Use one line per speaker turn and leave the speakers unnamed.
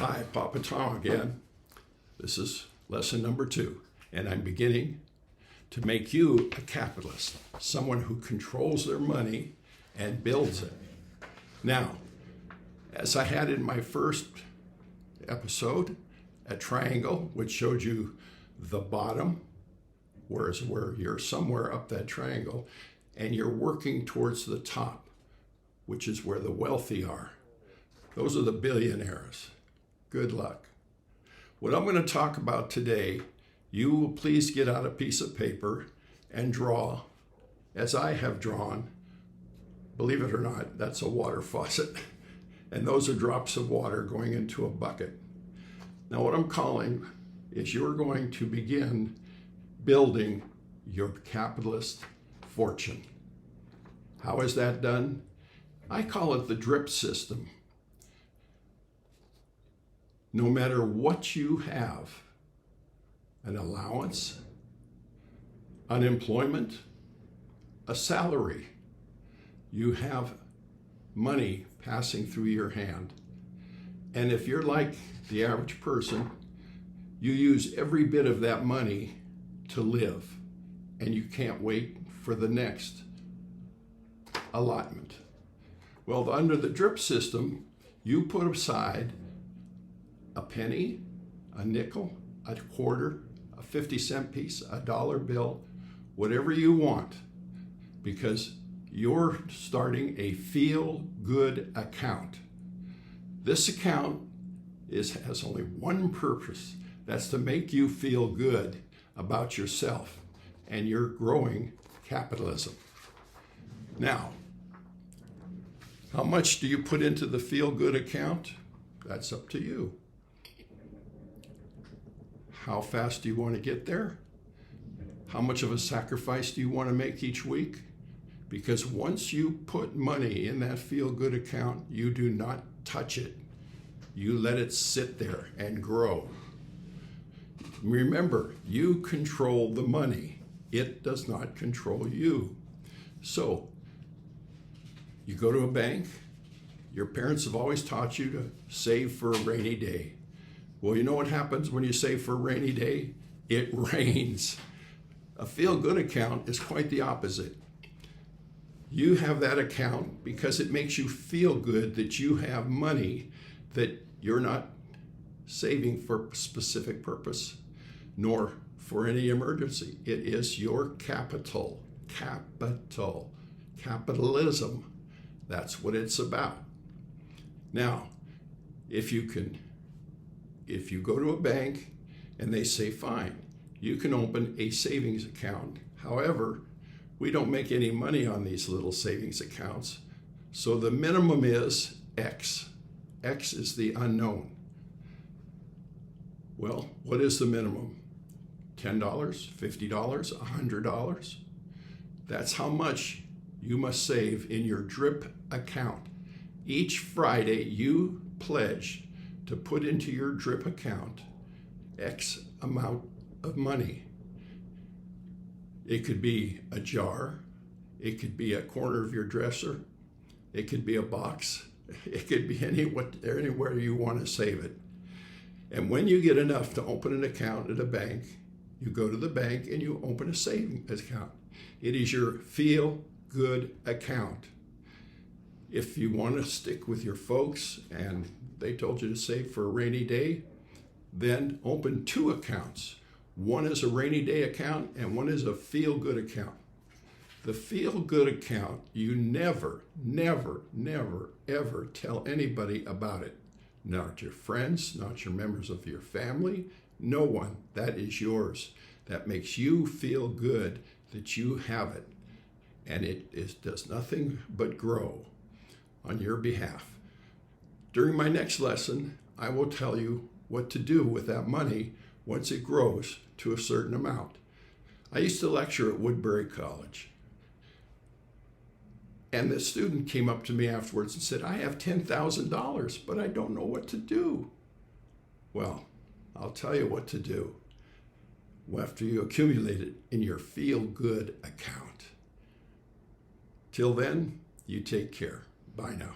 Hi, Papa Tom again. This is lesson number 2, and I'm beginning to make you a capitalist, someone who controls their money and builds it. Now, as I had in my first episode, a triangle, which showed you the bottom, whereas where you're somewhere up that triangle, and you're working towards the top, which is where the wealthy are. Those are the billionaires. Good luck. What I'm going to talk about today, you will please get out a piece of paper and draw, as I have drawn. Believe it or not, that's a water faucet. And those are drops of water going into a bucket. Now what I'm calling is you're going to begin building your capitalist fortune. How is that done? I call it the drip system. No matter what you have, an allowance, unemployment, a salary, you have money passing through your hand. And if you're like the average person, you use every bit of that money to live, and you can't wait for the next allotment. Well, under the drip system, you put aside a penny, a nickel, a quarter, a 50-cent piece, a dollar bill, whatever you want, because you're starting a feel-good account. This account has only one purpose. That's to make you feel good about yourself and your growing capitalism. Now, how much do you put into the feel-good account? That's up to you. How fast do you want to get there? How much of a sacrifice do you want to make each week? Because once you put money in that feel-good account, you do not touch it. You let it sit there and grow. Remember, you control the money. It does not control you. So, you go to a bank. Your parents have always taught you to save for a rainy day. Well, you know what happens when you save for a rainy day? It rains. A feel-good account is quite the opposite. You have that account because it makes you feel good that you have money that you're not saving for a specific purpose, nor for any emergency. It is your capital. Capitalism. That's what it's about. Now, if you go to a bank and they say, fine, you can open a savings account. However, we don't make any money on these little savings accounts. So the minimum is X. X is the unknown. Well, what is the minimum? $10, $50, $100? That's how much you must save in your drip account. Each Friday you pledge to put into your drip account X amount of money. It could be a jar, it could be a corner of your dresser, it could be a box, it could be anywhere you want to save it. And when you get enough to open an account at a bank, you go to the bank and you open a savings account. It is your feel-good account. If you want to stick with your folks and they told you to save for a rainy day, then open 2 accounts. One is a rainy day account and one is a feel-good account. The feel-good account, you never, ever tell anybody about it. Not your friends, not your members of your family, no one. That is yours. That makes you feel good that you have it. And it does nothing but grow on your behalf. During my next lesson, I will tell you what to do with that money once it grows to a certain amount. I used to lecture at Woodbury College. And the student came up to me afterwards and said, I have $10,000, but I don't know what to do. Well, I'll tell you what to do after you accumulate it in your feel-good account. Till then, you take care. Bye now.